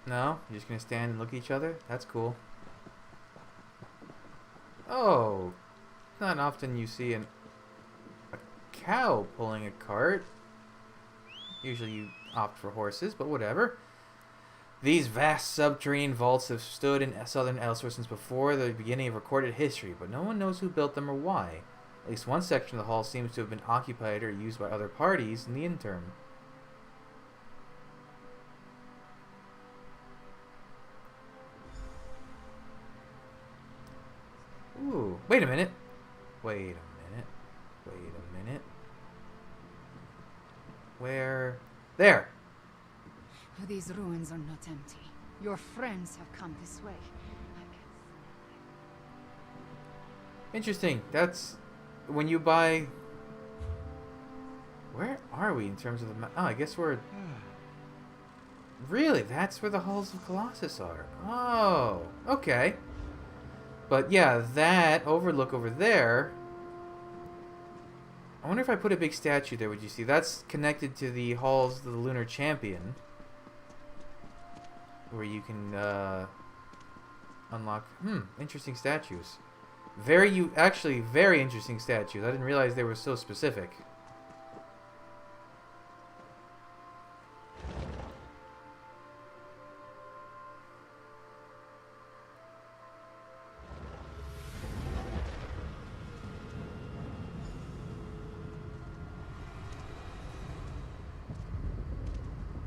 No? You're just gonna stand and look at each other? That's cool. Oh, not often you see a cow pulling a cart. Usually you opt for horses, but whatever. These vast subterranean vaults have stood in southern Elsweyr since before the beginning of recorded history, but no one knows who built them or why. At least one section of the hall seems to have been occupied or used by other parties in the interim. Ooh, wait a minute. Wait a minute. Wait a minute. Where? There! These ruins are not empty. Your friends have come this way. Interesting. That's when you buy. Where are we in terms of the map? Oh, I guess we're. Really? That's where the halls of Colossus are. Oh, okay. But yeah, that overlook over there. I wonder if I put a big statue there, would you see? That's connected to the halls of the Lunar Champion, where you can unlock interesting statues. Actually very interesting statues. I didn't realize they were so specific.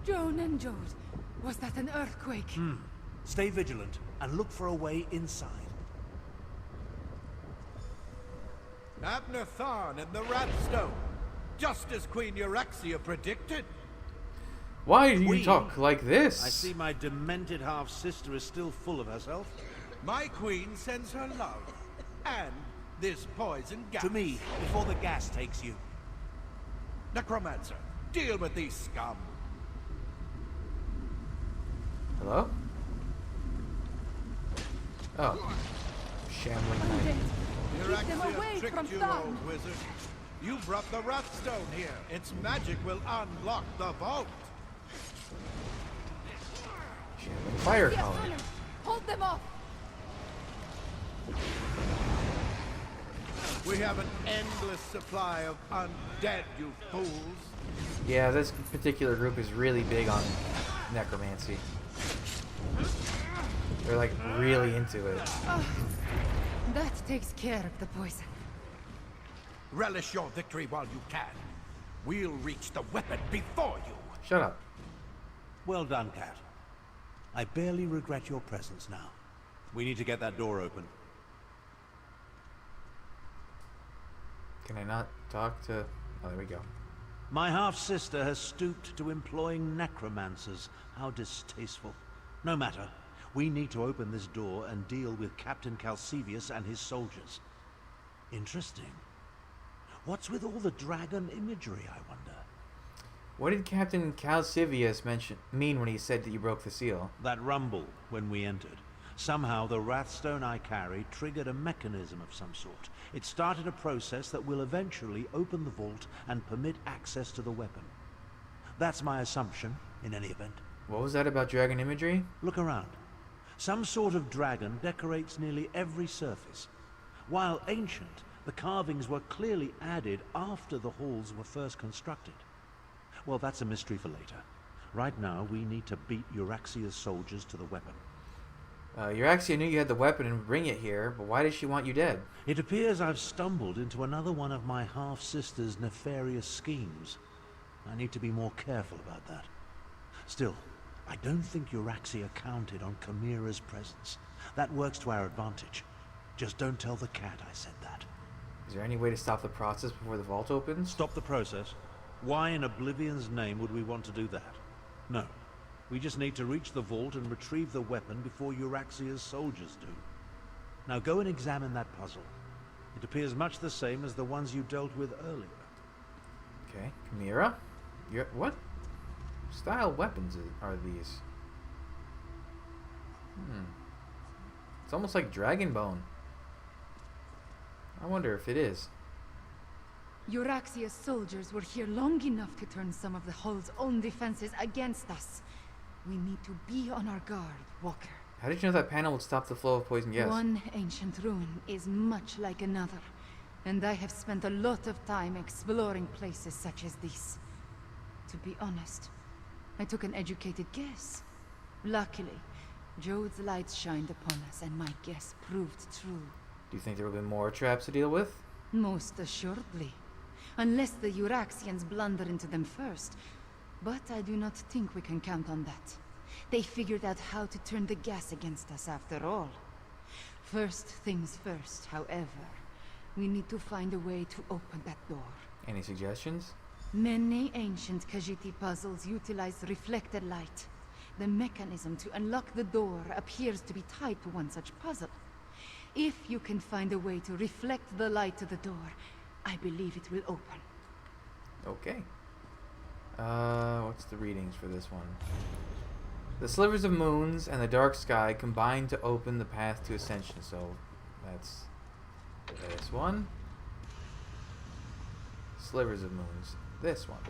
Joan and Jode, was that an earthquake? Stay vigilant and look for a way inside. Abner Tharn and the Ratstone, just as Queen Euraxia predicted. Why do you Queen? talk like this? I see my demented half-sister is still full of herself. My queen sends her love, and this poison gas. To me, before the gas takes you. Necromancer, deal with these scum. Hello? Oh. Shambling knight. Keep them away Euraxia tricked from you, Tharn. old wizard. You brought the Ratstone here. Its magic will unlock the vault. Shambling fire Yes, collar. Hunter, hold them off. We have an endless supply of undead, you fools. Yeah, this particular group is really big on necromancy. They're like really into it. That takes care of the poison. Relish your victory while you can. We'll reach the weapon before you. Shut up. Well done, Cat. I barely regret your presence now. We need to get that door open. Can I not talk to... Oh, there we go. My half-sister has stooped to employing necromancers. How distasteful. No matter. We need to open this door and deal with Captain Calcevius and his soldiers. Interesting. What's with all the dragon imagery, I wonder? What did Captain Calcevius mean when he said that you broke the seal? That rumble when we entered. Somehow the Wrathstone I carried triggered a mechanism of some sort. It started a process that will eventually open the vault and permit access to the weapon. That's my assumption, in any event. What was that about dragon imagery? Look around. Some sort of dragon decorates nearly every surface. While ancient, the carvings were clearly added after the halls were first constructed. Well, that's a mystery for later. Right now, we need to beat Euraxia's soldiers to the weapon. Euraxia knew you had the weapon and would bring it here, but why does she want you dead? It appears I've stumbled into another one of my half-sister's nefarious schemes. I need to be more careful about that. Still, I don't think Euraxia counted on Chimera's presence. That works to our advantage. Just don't tell the cat I said that. Is there any way to stop the process before the vault opens? Stop the process? Why in Oblivion's name would we want to do that? No. We just need to reach the vault and retrieve the weapon before Euraxia's soldiers do. Now go and examine that puzzle. It appears much the same as the ones you dealt with earlier. Okay, Chimera? What style weapons are these? It's almost like Dragon Bone. I wonder if it is. Euraxia's soldiers were here long enough to turn some of the hull's own defenses against us. We need to be on our guard, Walker. How did you know that panel would stop the flow of poison gas? One ancient ruin is much like another, and I have spent a lot of time exploring places such as this. To be honest, I took an educated guess. Luckily, Jode's light shined upon us, and my guess proved true. Do you think there will be more traps to deal with? Most assuredly. Unless the Euraxians blunder into them first. But I do not think we can count on that. They figured out how to turn the gas against us after all. First things first, however. We need to find a way to open that door. Any suggestions? Many ancient Khajiit puzzles utilize reflected light. The mechanism to unlock the door appears to be tied to one such puzzle. If you can find a way to reflect the light to the door, I believe it will open. Okay. What's the readings for this one? The slivers of moons and the dark sky combine to open the path to ascension. So that's this one. Slivers of moons. This one.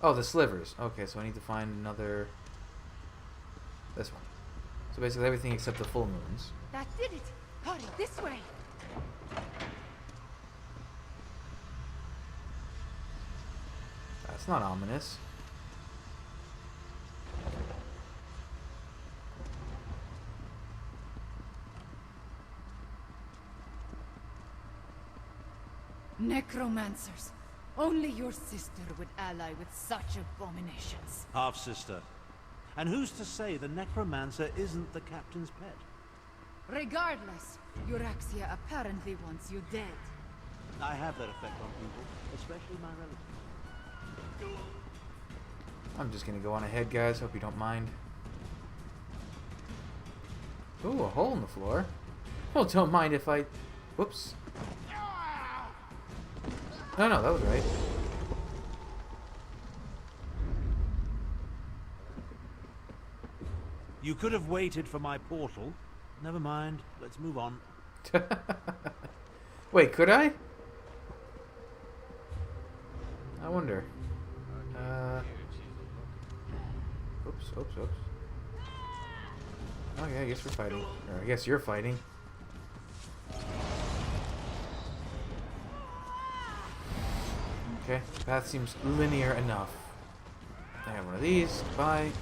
Oh, the slivers. Okay, so I need to find another... This one. So basically everything except the full moons. That did it! Hurry, this way! That's not ominous. Necromancers. Only your sister would ally with such abominations. Half-sister. And who's to say the necromancer isn't the captain's pet? Regardless, Euraxia apparently wants you dead. I have that effect on people, especially my relatives. I'm just gonna go on ahead, guys. Hope you don't mind. Ooh, a hole in the floor. Well, don't mind if I... Whoops. No, that was right. You could have waited for my portal. Never mind. Let's move on. Wait, could I? I wonder. Oops. Oh yeah, I guess we're fighting. Or I guess you're fighting. Okay, path seems linear enough. I have one of these. Bye.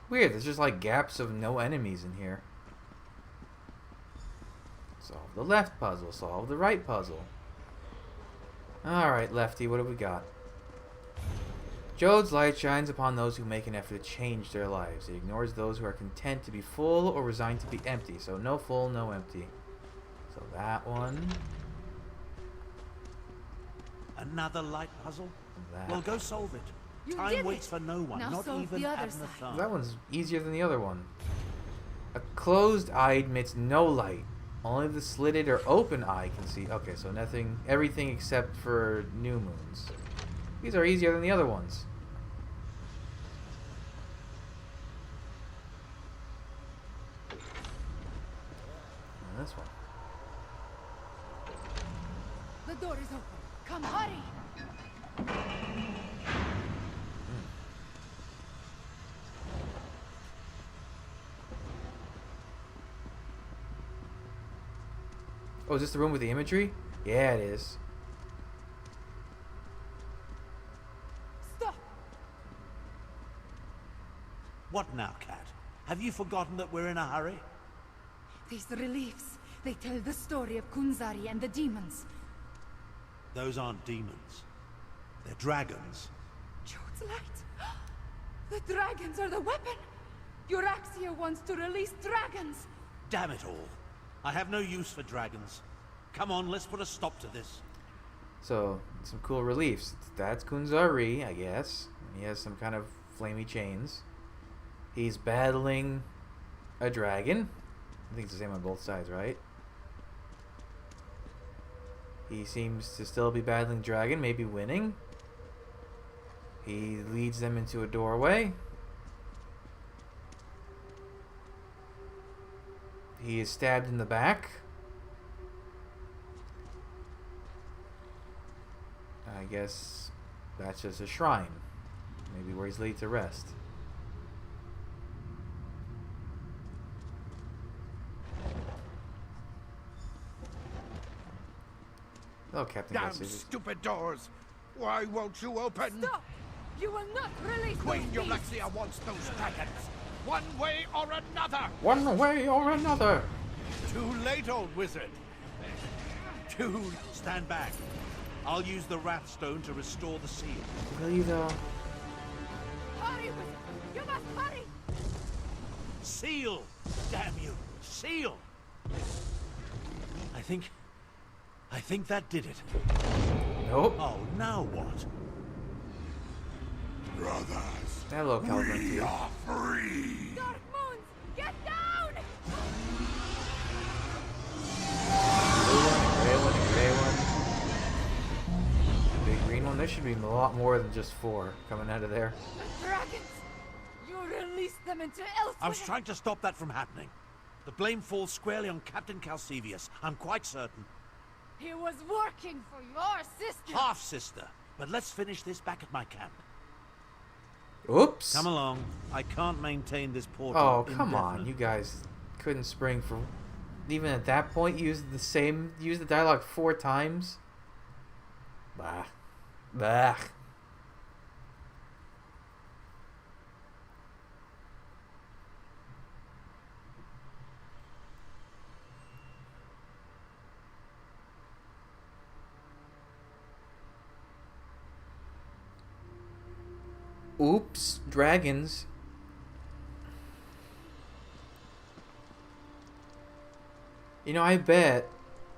Weird, there's just like gaps of no enemies in here. Solve the left puzzle, solve the right puzzle. Alright, Lefty, what have we got? Jode's light shines upon those who make an effort to change their lives. It ignores those who are content to be full or resigned to be empty. So no full, no empty. So that one. Another light puzzle? That. Well, go solve it. You Time did waits it. for no one, Now not solve even the other Abner side. Thar. That one's easier than the other one. A closed eye admits no light. Only the slitted or open eye can see. Okay, so nothing, everything except for new moons. These are easier than the other ones. And this one. The door is open. Come, hurry! Oh, is this the room with the imagery? Yeah, it is. Stop! What now, Cat? Have you forgotten that we're in a hurry? These reliefs, they tell the story of Kunzari and the demons. Those aren't demons. They're dragons. Jode's light! The dragons are the weapon! Euraxia wants to release dragons! Damn it all. I have no use for dragons. Come on, let's put a stop to this. So, some cool reliefs. That's Kunzari, I guess. He has some kind of flamey chains. He's battling a dragon. I think it's the same on both sides, right? He seems to still be battling dragon, maybe winning. He leads them into a doorway. He is stabbed in the back. I guess that's just a shrine. Maybe where he's laid to rest. Oh, Captain Damn Cassidy. stupid doors! Why won't you open? Stop! You will not release Queen those beasts! Eulexia wants those dragons! One way or another! One way or another! Too late, old wizard! Stand back. I'll use the Wrathstone to restore the seal. Will you though? Hurry, wizard! You must hurry! Seal! Damn you! Seal! I think that did it. Nope. Oh, now what? Brothers, Hello, Calvin. we are free! Dark Moons, get down! Gray one, gray one. Big green one. There should be a lot more than just 4 coming out of there. Dragons! You release them into Elsweyr! I was trying to stop that from happening. The blame falls squarely on Captain Calcevius. I'm quite certain. He was working for your sister! Half-sister. But let's finish this back at my camp. Oops. Come along. I can't maintain this portal. Oh, come on. indefinitely. You guys couldn't spring for... Even at that point, use the dialogue 4 times? Bah. Bah. Oops, dragons. You know, I bet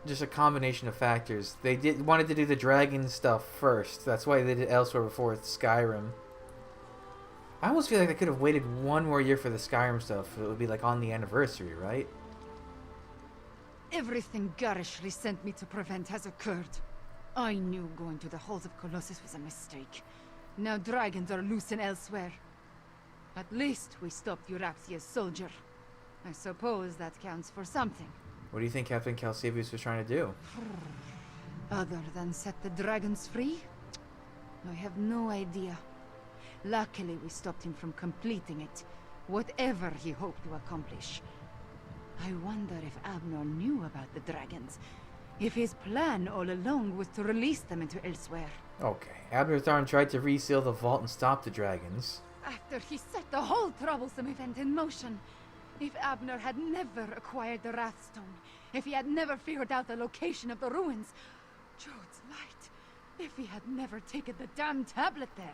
just a combination of factors. They wanted to do the dragon stuff first. That's why they did Elsweyr before Skyrim. I almost feel like they could have waited 1 more year for the Skyrim stuff. It would be like on the anniversary, right? Everything garishly sent me to prevent has occurred. I knew going to the halls of Colossus was a mistake. Now dragons are loose in Elsweyr. At least we stopped Euraxia's soldier. I suppose that counts for something. What do you think Captain Calcevius was trying to do? Other than set the dragons free? I have no idea. Luckily we stopped him from completing it, whatever he hoped to accomplish. I wonder if Abner knew about the dragons. If his plan all along was to release them into Elsweyr. Okay, Abner Tharn tried to reseal the vault and stop the dragons. After he set the whole troublesome event in motion. If Abner had never acquired the Wrathstone, if he had never figured out the location of the ruins, Jode's light, if he had never taken the damn tablet there,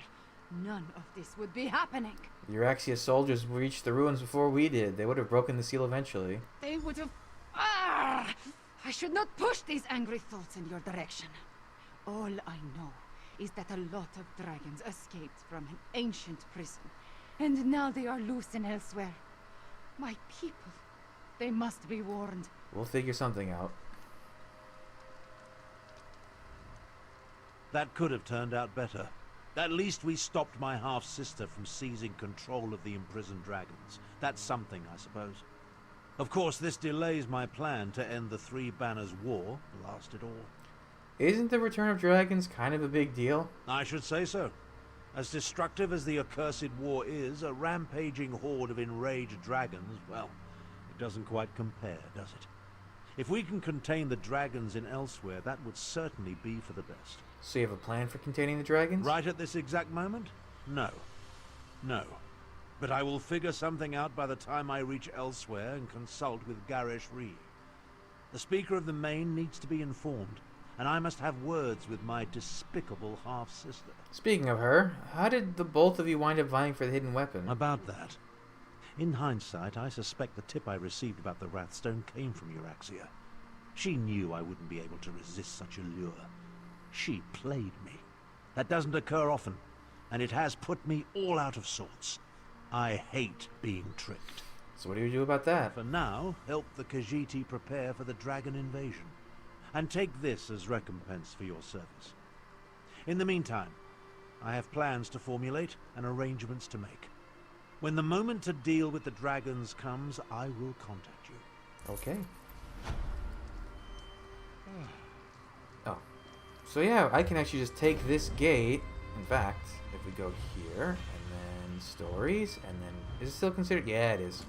none of this would be happening. The Euraxia soldiers reached the ruins before we did. They would have broken the seal eventually. They would have... Ah! I should not push these angry thoughts in your direction. All I know is that a lot of dragons escaped from an ancient prison, and now they are loose in Elsweyr. My people, they must be warned. We'll figure something out. That could have turned out better. At least we stopped my half-sister from seizing control of the imprisoned dragons. That's something, I suppose. Of course, this delays my plan to end the 3 Banners War, blast it all. Isn't the return of dragons kind of a big deal? I should say so. As destructive as the accursed war is, a rampaging horde of enraged dragons, well, it doesn't quite compare, does it? If we can contain the dragons in Elsweyr, that would certainly be for the best. So you have a plan for containing the dragons? Right at this exact moment? No. No. But I will figure something out by the time I reach Elsweyr and consult with Garish Reeve. The Speaker of the Main needs to be informed, and I must have words with my despicable half-sister. Speaking of her, how did the both of you wind up vying for the hidden weapon? About that. In hindsight, I suspect the tip I received about the Wrathstone came from Euraxia. She knew I wouldn't be able to resist such a lure. She played me. That doesn't occur often, and it has put me all out of sorts. I hate being tricked. So what do you do about that? For now, help the Khajiit prepare for the dragon invasion. And take this as recompense for your service. In the meantime, I have plans to formulate and arrangements to make. When the moment to deal with the dragons comes, I will contact you. Okay. Oh. So yeah, I can actually just take this gate. In fact, if we go here, and then stories, and then... Is it still considered? Yeah, it is.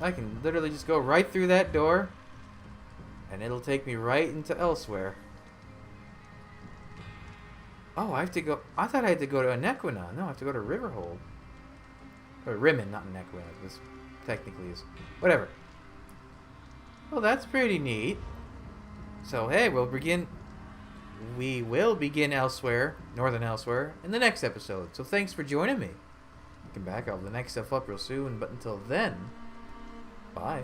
I can literally just go right through that door, and it'll take me right into Elsweyr. Oh, I have to go... I thought I had to go to Anequina. No, I have to go to Riverhold. Or Rimmen, not Anequina. This technically is... Whatever. Well, that's pretty neat. So, hey, we will begin Elsweyr, Northern Elsweyr, in the next episode. So thanks for joining me. Come back, I'll have the next stuff up real soon. But until then, bye.